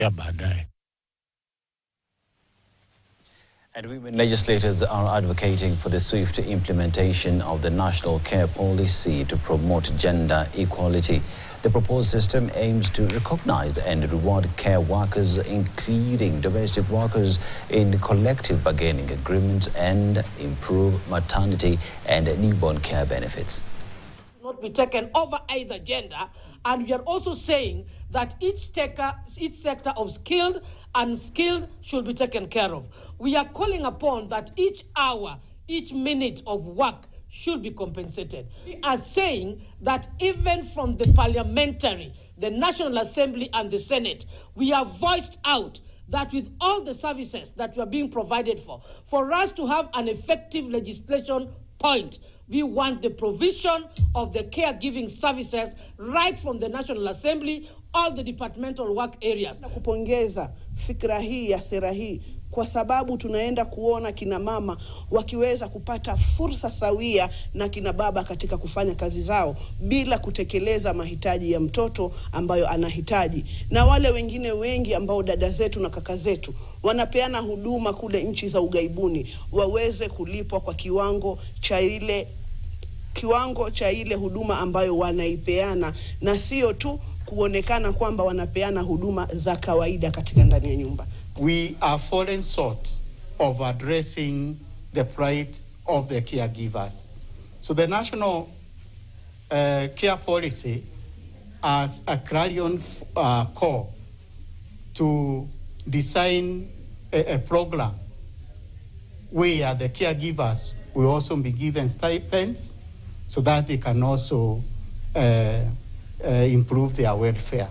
ya baadaye. And women legislators are advocating for the swift implementation of the National Care Policy to promote gender equality. The proposed system aims to recognize and reward care workers, including domestic workers, in collective bargaining agreements and improve maternity and newborn care benefits. Not be taken over either gender, and we are also saying that each sector of skilled and unskilled should be taken care of. We are calling upon that each hour, each minute of work should be compensated. We are saying that even from the parliamentary, the National Assembly and the Senate, we have voiced out that with all the services that we are being provided for us to have an effective legislation point, we want the provision of the caregiving services right from the National Assembly, all the departmental work areas. Kupongeza fikra hii ya sera hii kwa sababu tunaenda kuona kina mama wakiweza kupata fursa sawia na kina baba katika kufanya kazi zao bila kutekeleza mahitaji ya mtoto ambayo anahitaji. Na wale wengine wengi ambao dada zetu na kaka zetu wanapeana huduma kule nchi za ugaibuni waweze kulipwa kwa kiwango cha ile huduma ambayo wanaipeana, na sio tu kuonekana kwamba wanapeana huduma za kawaida katika ndani ya nyumba. We are falling short of addressing the plight of the caregivers. So the National Care Policy as a clarion call to design a program where the caregivers will also be given stipends so that they can also improve their welfare.